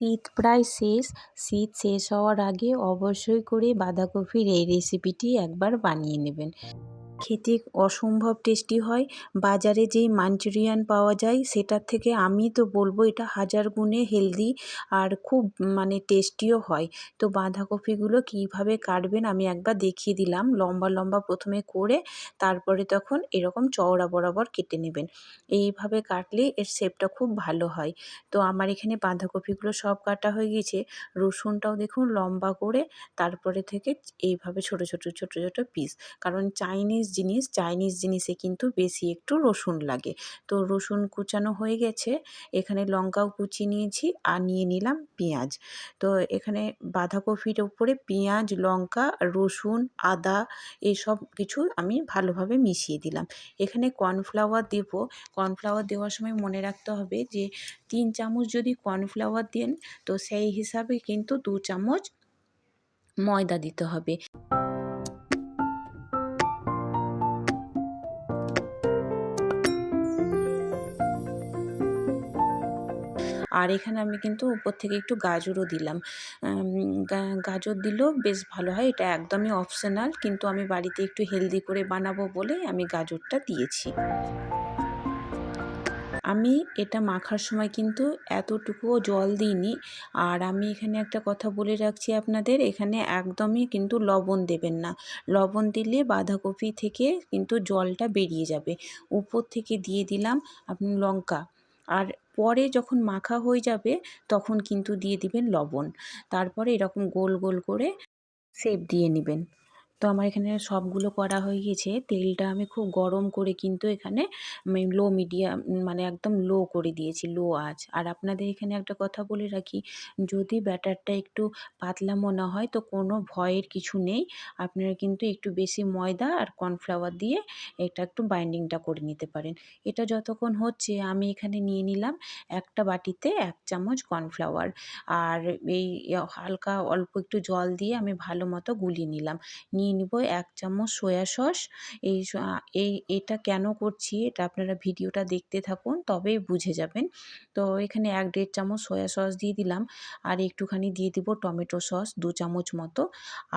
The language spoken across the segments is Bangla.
শীত প্রায় শেষ। শীত শেষ হওয়ার আগে অবশ্যই করে বাঁধাকপির এই রেসিপিটি একবার বানিয়ে নেবেন। খেতে অসম্ভব টেস্টি হয়। বাজারে যেই মাঞ্চুরিয়ান পাওয়া যায় সেটার থেকে আমি তো বলবো এটা 1000 গুণে হেলদি আর খুব টেস্টিও হয়। তো বাঁধাকপিগুলো কীভাবে কাটবেন আমি একবার দেখিয়ে দিলাম। লম্বা লম্বা প্রথমে করে তারপরে তখন এরকম চওড়া বরাবর কেটে নেবেন। এইভাবে কাটলে এর শেপটা খুব ভালো হয়। তো আমার এখানে বাঁধাকপিগুলো সব কাটা হয়ে গিয়েছে। রসুনটাও দেখুন লম্বা করে তারপরে থেকে এইভাবে ছোট ছোট ছোট ছোট পিস, কারণ চাইনিজ জিনিসে কিন্তু বেশি একটু রসুন লাগে। তো রসুন কুচানো হয়ে গেছে, এখানে লঙ্কাও কুচিয়ে নিয়েছি আর নিয়ে নিলাম পেঁয়াজ। তো এখানে বাঁধাকপির ওপরে পেঁয়াজ, লঙ্কা, রসুন, আদা এইসব কিছু আমি ভালোভাবে মিশিয়ে দিলাম। এখানে কর্নফ্লাওয়ার দেবো। কর্নফ্লাওয়ার দেওয়ার সময় মনে রাখতে হবে যে 3 চামচ যদি কর্নফ্লাওয়ার দেন তো সেই হিসাবে কিন্তু 2 চামচ ময়দা দিতে হবে। আর এখানে আমি কিন্তু উপর থেকে একটু গাজরও দিলাম। গাজর দিলেও বেশ ভালো হয়। এটা একদমই অপশনাল, কিন্তু আমি বাড়িতে একটু হেলদি করে বানাবো বলে আমি গাজরটা দিয়েছি। আমি এটা মাখার সময় কিন্তু এতটুকুও জল দিইনি। আর আমি এখানে একটা কথা বলে রাখছি আপনাদের, এখানে একদমই কিন্তু লবণ দেবেন না। লবণ দিলে বাঁধাকপি থেকে কিন্তু জলটা বেরিয়ে যাবে। উপর থেকে দিয়ে দিলাম লঙ্কা। আর পরে যখন মাখা হয়ে যাবে তখন কিন্তু দিয়ে দিবেন লবণ। তারপরে এরকম গোল গোল করে শেপ দিয়ে নিবেন। তো আমার এখানে সবগুলো করা হয়ে গিয়েছে। তেলটা আমি খুব গরম করে কিন্তু এখানে লো মিডিয়াম একদম লো করে দিয়েছি, লো আঁচ। আর আপনাদের এখানে একটা কথা বলে রাখি, যদি ব্যাটারটা একটু পাতলা মনে হয় তো কোনো ভয়ের কিছু নেই। আপনারা কিন্তু একটু বেশি ময়দা আর কর্নফ্লাওয়ার দিয়ে এটা একটু বাইন্ডিংটা করে নিতে পারেন। এটা যতক্ষণ হচ্ছে আমি এখানে নিয়ে নিলাম একটা বাটিতে 1 চামচ কর্নফ্লাওয়ার। আর এই হালকা অল্প একটু জল দিয়ে আমি ভালো মতো গুলিয়ে নিলাম। নিয়ে নিব 1 চামচ সয়া সস। এটা কেন করছি এটা আপনারা ভিডিওটা দেখতে থাকুন তবেই বুঝে যাবেন। তো এখানে 1-1.5 চামচ সয়া সস দিয়ে দিলাম। আর একটুখানি দিয়ে দিব টমেটো সস 2 চামচ মতো।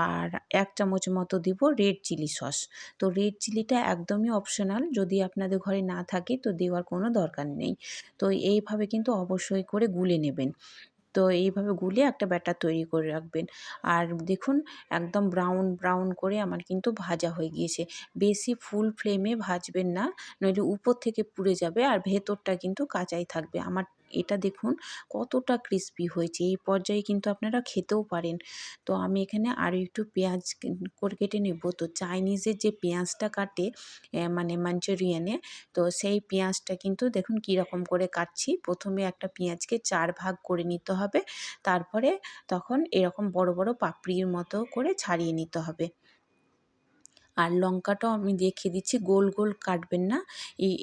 আর 1 চামচ মতো দিব রেড চিলি সস। তো রেড চিলিটা একদমই অপশনাল, যদি আপনাদের ঘরে না থাকে তো দেওয়ার কোনো দরকার নেই। তো এইভাবে কিন্তু অবশ্যই করে গুলে নেবেন। তো এইভাবে গুলিয়ে একটা ব্যাটার তৈরি করে রাখবেন। আর দেখুন একদম ব্রাউন ব্রাউন করে আমার কিন্তু ভাজা হয়ে গিয়েছে। বেশি ফুল ফ্লেমে ভাজবেন না, নইলে উপর থেকে পুড়ে যাবে আর ভেতরটা কিন্তু কাঁচাই থাকবে। আমার এটা দেখুন কতটা ক্রিস্পি হয়েছে। এই পর্যায়ে কিন্তু আপনারা খেতেও পারেন। তো আমি এখানে আরও একটু পেঁয়াজ করে কেটে নেব। তো চাইনিজের যে পেঁয়াজটা কাটে মাঞ্চুরিয়ানে, তো সেই পেঁয়াজটা কিন্তু দেখুন কীরকম করে কাটছি। প্রথমে একটা পেঁয়াজকে 4 ভাগ করে নিতে হবে। তারপরে তখন এরকম বড় বড় পাপড়ির মতো করে ছাড়িয়ে নিতে হবে। আর লঙ্কাটাও আমি দেখিয়ে দিচ্ছি, গোল গোল কাটবেন না,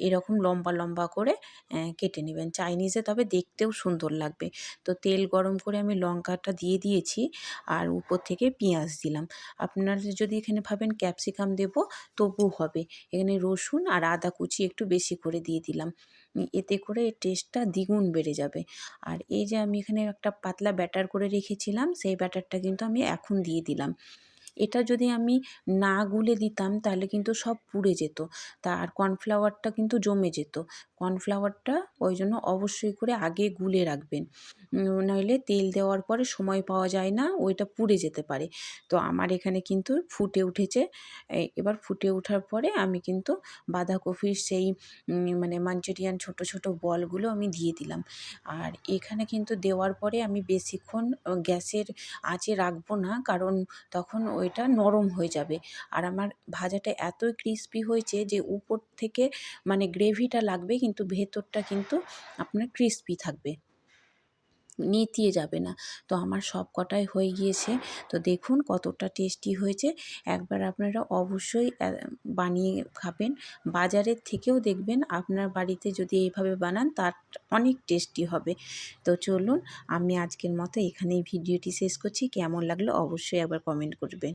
এরকম লম্বা লম্বা করে কেটে নেবেন। চাইনিজে তবে দেখতেও সুন্দর লাগবে। তো তেল গরম করে আমি লঙ্কাটা দিয়ে দিয়েছি আর উপর থেকে পেঁয়াজ দিলাম। আপনারা যদি এখানে ভাবেন ক্যাপসিকাম দেবো তবু হবে। এখানে রসুন আর আদা কুচি একটু বেশি করে দিয়ে দিলাম। এতে করে এর টেস্টটা দ্বিগুণ বেড়ে যাবে। আর এই যে আমি এখানে একটা পাতলা ব্যাটার করে রেখেছিলাম, সেই ব্যাটারটা কিন্তু আমি এখন দিয়ে দিলাম। এটা যদি আমি না গুলে দিতাম তাহলে কিন্তু সব পুড়ে যেত। আর কর্নফ্লাওয়ারটা কিন্তু জমে যেত। কর্নফ্লাওয়ারটা ওই জন্য অবশ্যই করে আগে গুলে রাখবেন। নইলে তেল দেওয়ার পরে সময় পাওয়া যায় না, ওইটা পুড়ে যেতে পারে। তো আমার এখানে কিন্তু ফুটে উঠেছে। এবার ফুটে ওঠার পরে আমি কিন্তু বাঁধাকপির সেই মাঞ্চুরিয়ান ছোট ছোট বলগুলো আমি দিয়ে দিলাম। আর এখানে কিন্তু দেওয়ার পরে আমি বেশিক্ষণ গ্যাসের আঁচে রাখবো না, কারণ তখন ওইটা নরম হয়ে যাবে। আর আমার ভাজাটা এতই ক্রিস্পি হয়েছে যে উপর থেকে গ্রেভিটা লাগবে কিন্তু ভেতরটা কিন্তু আপনার ক্রিস্পি থাকবে, নেতিয়ে যাবে না। তো আমার সব কটাই হয়ে গিয়েছে। তো দেখুন কতটা টেস্টি হয়েছে। একবার আপনারা অবশ্যই বানিয়ে খাবেন। বাজারের থেকেও দেখবেন আপনার বাড়িতে যদি এইভাবে বানান তার অনেক টেস্টি হবে। তো চলুন আমি আজকের মতো এখানেই ভিডিওটি শেষ করছি। কেমন লাগলো অবশ্যই একবার কমেন্ট করবেন।